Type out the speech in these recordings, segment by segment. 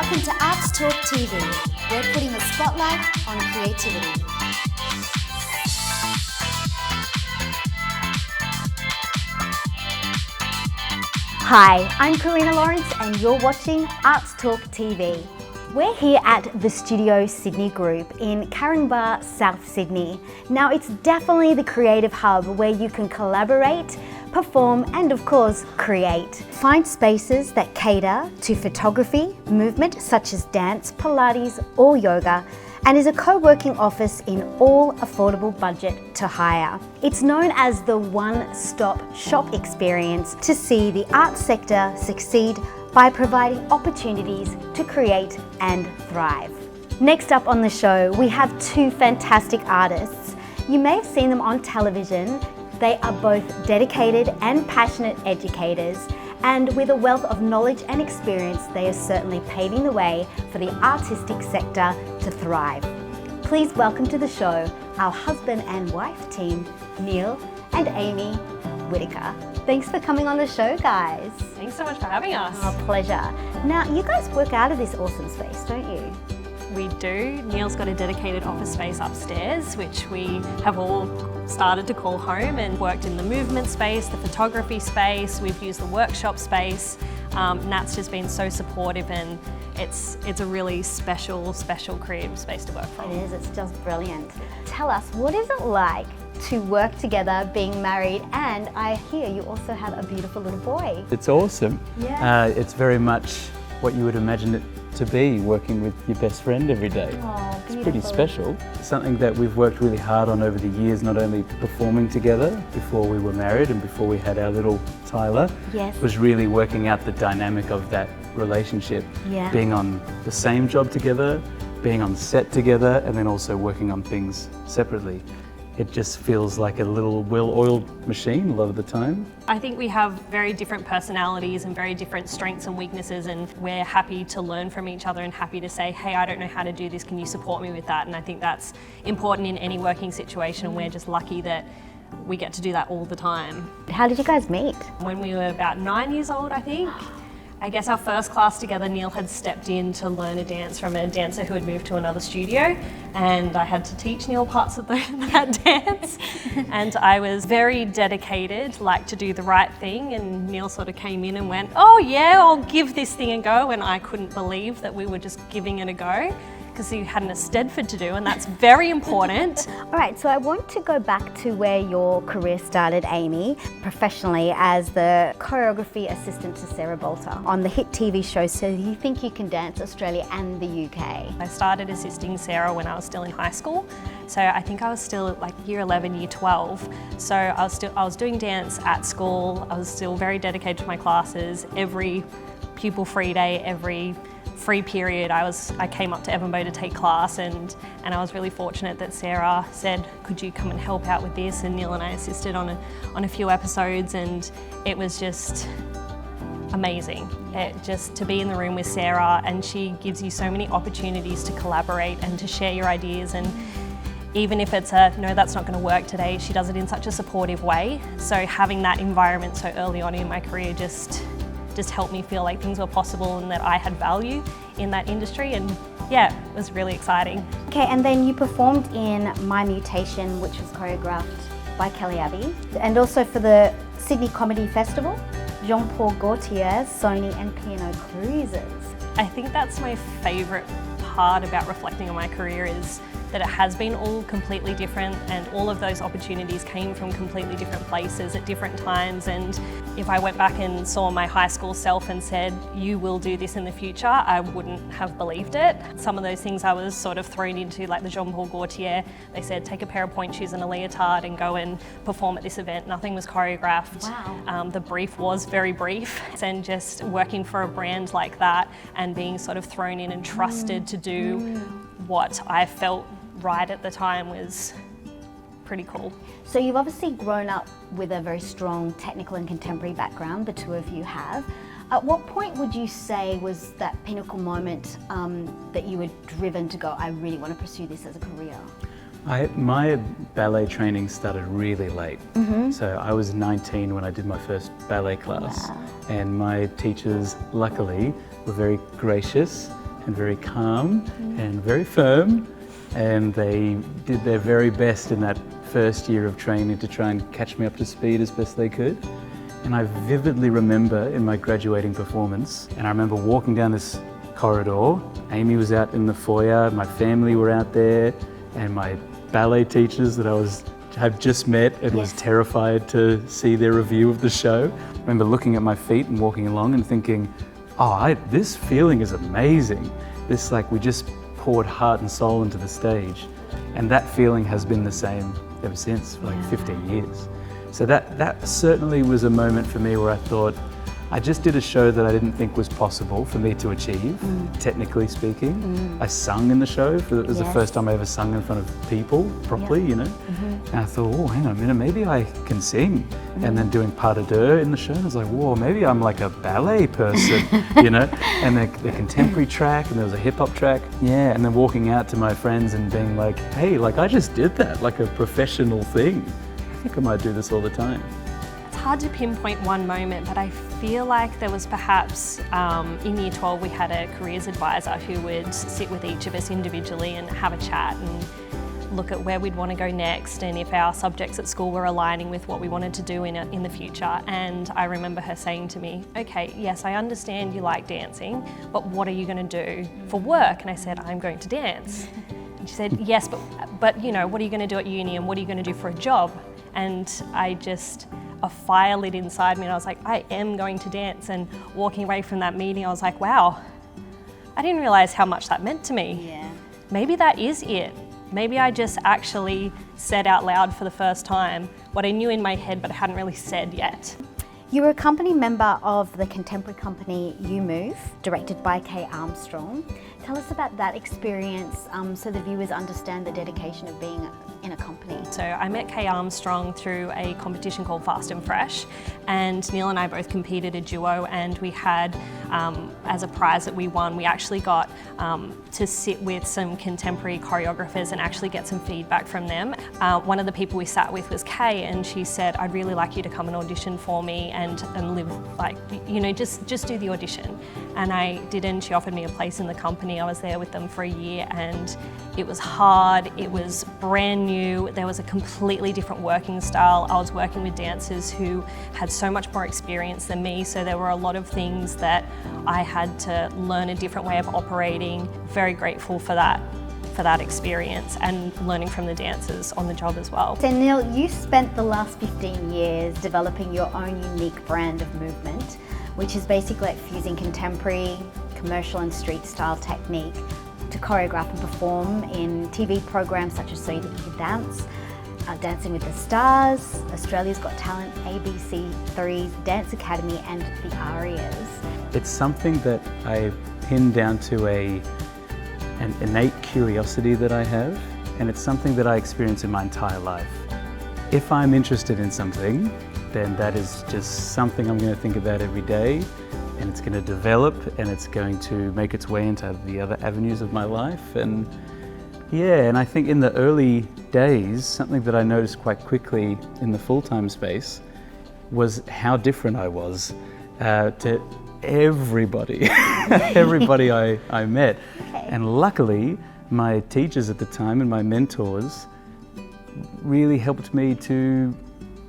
Welcome to Arts Talk TV. We're putting a spotlight on creativity. Hi, I'm Karina Lawrence and you're watching Arts Talk TV. We're here at the Studio Sydney Group in Caringbah, South Sydney. Now it's definitely the creative hub where you can collaborate, perform and of course create. Find spaces that cater to photography, movement such as dance, Pilates or yoga, and is a co-working office in all affordable budget to hire. It's known as the one-stop shop experience to see the arts sector succeed by providing opportunities to create and thrive. Next up on the show, we have two fantastic artists. You may have seen them on television. They are both dedicated and passionate educators, and with a wealth of knowledge and experience, they are certainly paving the way for the artistic sector to thrive. Please welcome to the show our husband and wife team, Neil and Amy Whitaker. Thanks for coming on the show, guys. Thanks so much for having us. Our pleasure. Now, you guys work out of this awesome space, don't you? We do. Neil's got a dedicated office space upstairs, which we have all started to call home, and worked in the movement space, the photography space, we've used the workshop space. Nat's just been so supportive, and it's a really special creative space to work from. It is, it's just brilliant. Tell us, what is it like to work together, being married, and I hear you also have a beautiful little boy. It's awesome. Yeah. It's very much what you would imagine it to be, working with your best friend every day. Oh, it's pretty special. Something that we've worked really hard on over the years, not only performing together before we were married and before we had our little Tyler, Yes. was really working out the dynamic of that relationship. Yeah. Being on the same job together, being on set together, and then also working on things separately. It just feels like a little well-oiled machine a lot of the time. I think we have very different personalities and very different strengths and weaknesses, and we're happy to learn from each other and happy to say, hey, I don't know how to do this, can you support me with that? And I think that's important in any working situation, and we're just lucky that we get to do that all the time. How did you guys meet? When we were about 9 years old, I think, I guess our first class together, Neil had stepped in to learn a dance from a dancer who had moved to another studio, and I had to teach Neil parts of that dance. And I was very dedicated, like to do the right thing, and Neil sort of came in and went, oh yeah, I'll give this thing a go, and I couldn't believe that we were just giving it a go, because he had an Eisteddfod to do, and that's very important. All right, so I want to go back to where your career started, Amy, professionally as the choreography assistant to Sarah Bolter on the hit TV show So You Think You Can Dance Australia and the UK. I started assisting Sarah when I was still in high school. So I think I was still like year 11, year 12. So I was doing dance at school. I was still very dedicated to my classes. Every pupil free day, every free period, I came up to Evonbo to take class, and I was really fortunate that Sarah said, could you come and help out with this? And Neil and I assisted on a few episodes, and it was just amazing. Just to be in the room with Sarah, and she gives you so many opportunities to collaborate and to share your ideas, and even if it's no, that's not going to work today, she does it in such a supportive way. So having that environment so early on in my career just helped me feel like things were possible and that I had value in that industry, and yeah, it was really exciting. Okay, and then you performed in My Mutation, which was choreographed by Kelly Abbey, and also for the Sydney Comedy Festival, Jean-Paul Gaultier's Sony and Piano Cruises. I think that's my favourite part about reflecting on my career, is that it has been all completely different, and all of those opportunities came from completely different places at different times. And if I went back and saw my high school self and said, you will do this in the future, I wouldn't have believed it. Some of those things I was sort of thrown into, like the Jean-Paul Gaultier, they said take a pair of pointe shoes and a leotard and go and perform at this event. Nothing was choreographed. Wow. The brief was very brief, and just working for a brand like that and being sort of thrown in and trusted to do what I felt right at the time was pretty cool. So you've obviously grown up with a very strong technical and contemporary background, the two of you have. At what point would you say was that pinnacle moment that you were driven to go, I really want to pursue this as a career? My ballet training started really late. So I was 19 when I did my first ballet class. Wow. And my teachers, luckily, were very gracious and very calm and very firm, and they did their very best in that first year of training to try and catch me up to speed as best they could. And I vividly remember in my graduating performance, and I remember walking down this corridor, Amy was out in the foyer, my family were out there, and my ballet teachers that have just met and was terrified to see their review of the show. I remember looking at my feet and walking along and thinking, this feeling is amazing. This, like, we just poured heart and soul into the stage. And that feeling has been the same ever since, for like 15 years. So that certainly was a moment for me where I thought, I just did a show that I didn't think was possible for me to achieve, technically speaking. I sung in the show. It was the first time I ever sung in front of people properly, you know. And I thought, hang on a minute, maybe I can sing. And then doing pas de deux in the show, I was like, whoa, maybe I'm like a ballet person, you know. And the contemporary track, and there was a hip hop track. Yeah, and then walking out to my friends and being like, hey, like I just did that, like a professional thing. I think I might do this all the time. It's hard to pinpoint one moment, but I feel like there was perhaps in Year 12 we had a careers advisor who would sit with each of us individually and have a chat and look at where we'd want to go next and if our subjects at school were aligning with what we wanted to do in the future. And I remember her saying to me, okay, yes, I understand you like dancing, but what are you going to do for work? And I said, I'm going to dance. And she said, yes, but you know, what are you going to do at uni and what are you going to do for a job? And a fire lit inside me and I was like, I am going to dance. And walking away from that meeting, I was like, wow, I didn't realize how much that meant to me. Yeah. Maybe that is it. Maybe I just actually said out loud for the first time what I knew in my head but I hadn't really said yet. You were a company member of the contemporary company You Move, directed by Kay Armstrong. Tell us about that experience so the viewers understand the dedication of being in a company. So I met Kay Armstrong through a competition called Fast and Fresh, and Neil and I both competed a duo, and we had, as a prize that we won, we actually got to sit with some contemporary choreographers and actually get some feedback from them. One of the people we sat with was Kay, and she said, I'd really like you to come and audition for me and live, like, you know, just do the audition. And I did, and she offered me a place in the company. I was there with them for a year, and it was hard, it was brand new, there was a completely different working style. I was working with dancers who had so much more experience than me, so there were a lot of things that I had to learn a different way of operating. Very grateful for that experience and learning from the dancers on the job as well. So Neil, you spent the last 15 years developing your own unique brand of movement, which is basically like fusing contemporary, commercial and street style technique to choreograph and perform in TV programs such as So You Dance, Dancing with the Stars, Australia's Got Talent, ABC3's Dance Academy and the Arias. It's something that I pin down to an innate curiosity that I have, and it's something that I experience in my entire life. If I'm interested in something, then that is just something I'm going to think about every day, and it's going to develop and it's going to make its way into the other avenues of my life. And yeah, and I think in the early days, something that I noticed quite quickly in the full-time space was how different I was to everybody, everybody I met. Okay. And luckily, my teachers at the time and my mentors really helped me to,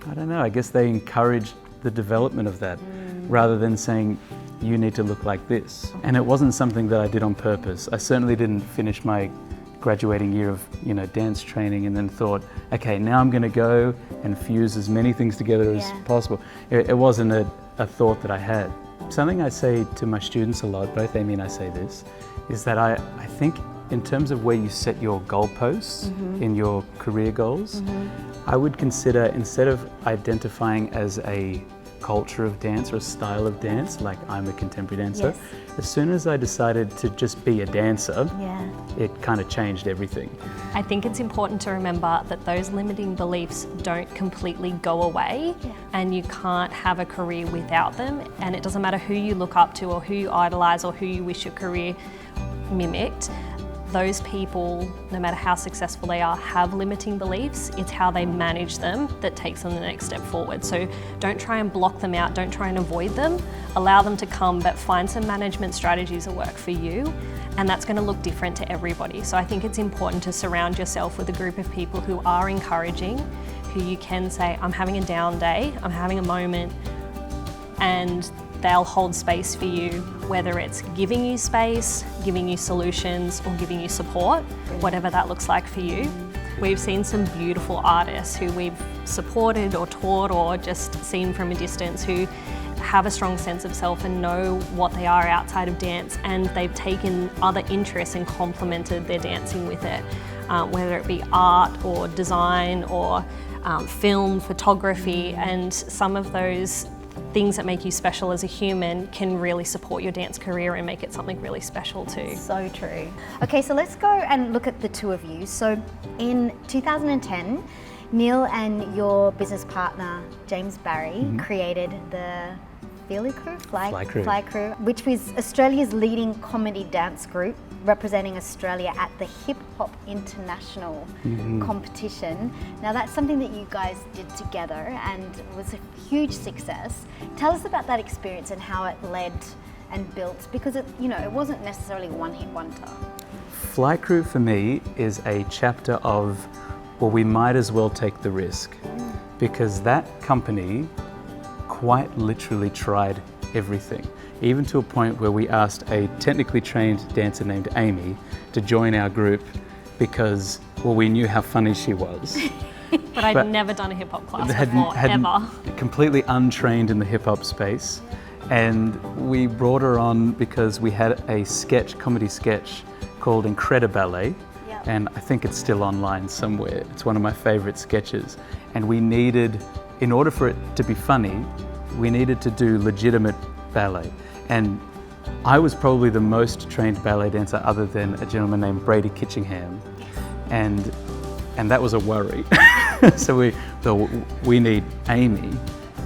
I don't know, I guess they encouraged the development of that rather than saying, you need to look like this. And it wasn't something that I did on purpose. I certainly didn't finish my graduating year of dance training and then thought, okay, now I'm going to go and fuse as many things together as possible. It wasn't a thought that I had. Something I say to my students a lot, both Amy and I say this, is that I think in terms of where you set your goalposts in your career goals, I would consider, instead of identifying as a culture of dance or a style of dance, like I'm a contemporary dancer, as soon as I decided to just be a dancer, it kind of changed everything. I think it's important to remember that those limiting beliefs don't completely go away, and you can't have a career without them, and it doesn't matter who you look up to or who you idolise or who you wish your career mimicked. those people, no matter how successful they are, have limiting beliefs. It's how they manage them that takes them the next step forward. So don't try and block them out, don't try and avoid them. Allow them to come, but find some management strategies that work for you. And that's going to look different to everybody. So I think it's important to surround yourself with a group of people who are encouraging, who you can say, I'm having a down day, I'm having a moment, and they'll hold space for you, whether it's giving you space, giving you solutions, or giving you support, whatever that looks like for you. We've seen some beautiful artists who we've supported or taught or just seen from a distance who have a strong sense of self and know what they are outside of dance, and they've taken other interests and complemented their dancing with it, whether it be art or design or film, photography, and some of those things that make you special as a human can really support your dance career and make it something really special too. So true. Okay, so let's go and look at the two of you. So in 2010, Neil and your business partner, James Barry, created the Fly Crew, which was Australia's leading comedy dance group, representing Australia at the Hip Hop International competition. Now that's something that you guys did together and was a huge success. Tell us about that experience and how it led and built, because it wasn't necessarily one hit wonder. Fly Crew for me is a chapter of, well, we might as well take the risk, because that company quite literally tried everything, even to a point where we asked a technically trained dancer named Amy to join our group because, well, we knew how funny she was. But I'd never done a hip hop class before, ever. Completely untrained in the hip hop space. And we brought her on because we had a comedy sketch called Incrediballet. Yep. And I think it's still online somewhere. It's one of my favorite sketches. And we needed, in order for it to be funny, we needed to do legitimate ballet. And I was probably the most trained ballet dancer other than a gentleman named Brady Kitchingham. And that was a worry. So we need Amy.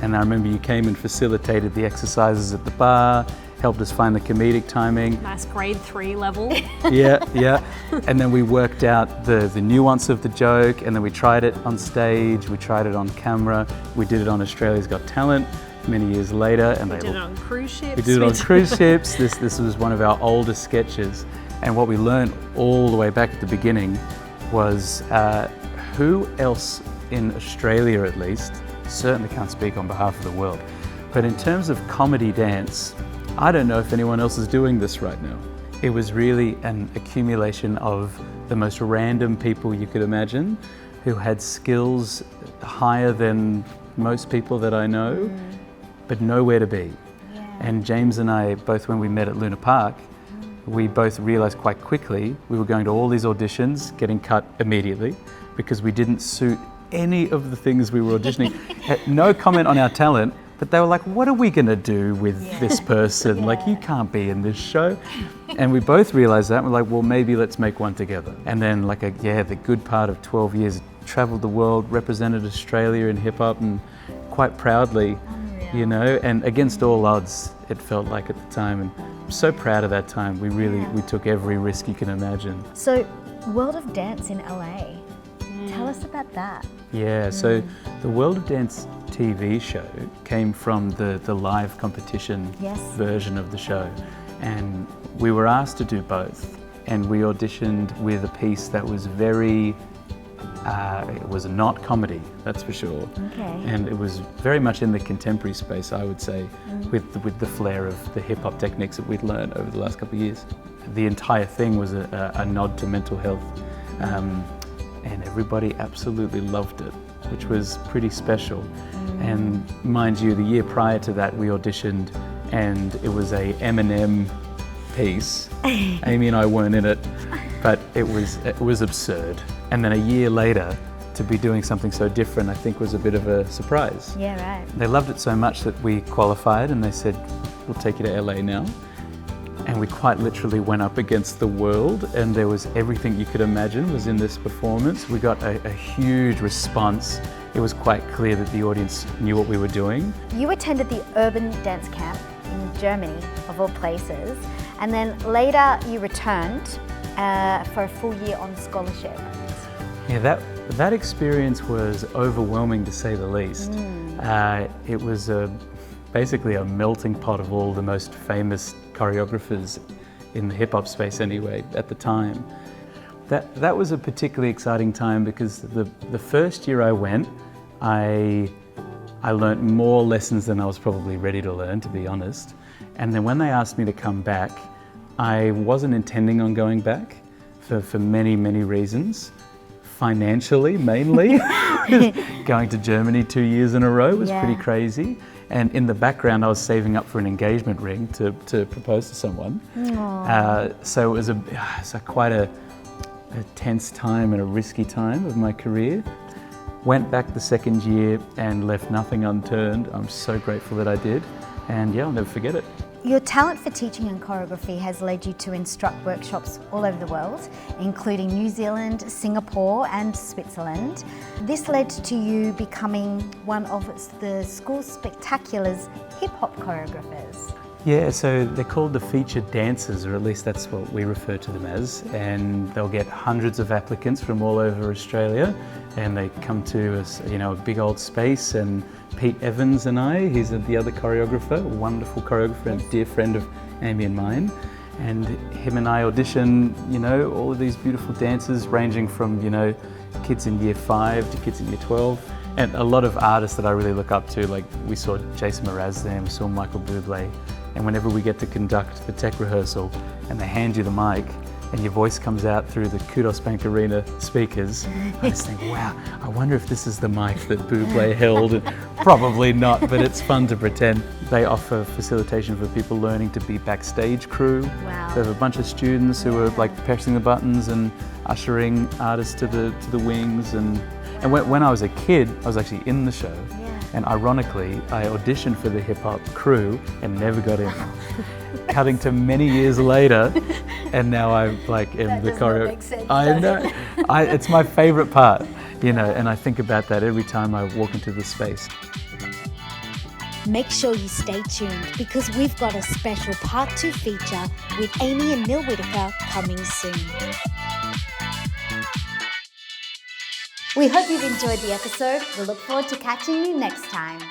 And I remember you came and facilitated the exercises at the bar, helped us find the comedic timing. Nice grade 3 level. Yeah. And then we worked out the nuance of the joke, and then we tried it on stage, we tried it on camera, we did it on Australia's Got Talent many years later. And We did it on cruise ships. We did it on cruise ships. This was one of our oldest sketches. And what we learned all the way back at the beginning was who else in Australia, at least, certainly can't speak on behalf of the world, but in terms of comedy dance, I don't know if anyone else is doing this right now. It was really an accumulation of the most random people you could imagine, who had skills higher than most people that I know, but nowhere to be. Yeah. And James and I, both when we met at Luna Park, we both realized quite quickly we were going to all these auditions, getting cut immediately, because we didn't suit any of the things we were auditioning. Had no comment on our talent, but they were like, what are we gonna do with this person? Like, you can't be in this show. And we both realized that, and we're like, well, maybe let's make one together. And then the good part of 12 years, traveled the world, represented Australia in hip hop, and quite proudly, and against all odds, it felt like at the time. And I'm so proud of that time. We took every risk you can imagine. So, World of Dance in LA. Tell us about that. Yeah, so the World of Dance TV show came from the live competition version of the show. And we were asked to do both. And we auditioned with a piece that was it was not comedy, that's for sure. Okay. And it was very much in the contemporary space, I would say, with the flair of the hip hop techniques that we'd learned over the last couple of years. The entire thing was a nod to mental health. And everybody absolutely loved it, which was pretty special. And mind you, the year prior to that, we auditioned, and it was a Eminem piece. Amy and I weren't in it, but it was absurd. And then a year later, to be doing something so different, I think was a bit of a surprise. Yeah, right. They loved it so much that we qualified, and they said, we'll take you to LA now. And we quite literally went up against the world, and there was everything you could imagine was in this performance. We got a huge response. It was quite clear that the audience knew what we were doing. You attended the Urban Dance Camp in Germany, of all places, and then later you returned for a full year on scholarship. Yeah, that experience was overwhelming to say the least. It was basically a melting pot of all the most famous choreographers in the hip hop space anyway at the time. That was a particularly exciting time because the first year I went, I learnt more lessons than I was probably ready to learn, to be honest. And then when they asked me to come back, I wasn't intending on going back for many, many reasons. Financially, mainly. Going to Germany 2 years in a row was pretty crazy. And in the background, I was saving up for an engagement ring to propose to someone. So it was quite a tense time and a risky time of my career. Went back the second year and left nothing unturned. I'm so grateful that I did. And yeah, I'll never forget it. Your talent for teaching and choreography has led you to instruct workshops all over the world, including New Zealand, Singapore and Switzerland. This led to you becoming one of the school spectacular's hip-hop choreographers. Yeah, so they're called the featured dancers, or at least that's what we refer to them as, and they'll get hundreds of applicants from all over Australia, and they come to us, a big old space, and Pete Evans and I, he's the other choreographer, a wonderful choreographer and a dear friend of Amy and mine, and him and I audition, all of these beautiful dancers ranging from, kids in year 5 to kids in year 12. And a lot of artists that I really look up to, like we saw Jason Mraz there, we saw Michael Bublé, and whenever we get to conduct the tech rehearsal and they hand you the mic and your voice comes out through the Kudos Bank Arena speakers, I just think, wow, I wonder if this is the mic that Bublé held. Probably not, but it's fun to pretend. They offer facilitation for people learning to be backstage crew. Wow. They have a bunch of students who are like pressing the buttons and ushering artists to the wings. And when I was a kid, I was actually in the show. And ironically, I auditioned for the hip hop crew and never got in. Cutting to many years later, and now I am the choreo. Make sense, I know. It's my favorite part, and I think about that every time I walk into the space. Make sure you stay tuned because we've got a special Part 2 feature with Amy and Neil Whitaker coming soon. We hope you've enjoyed the episode. We look forward to catching you next time.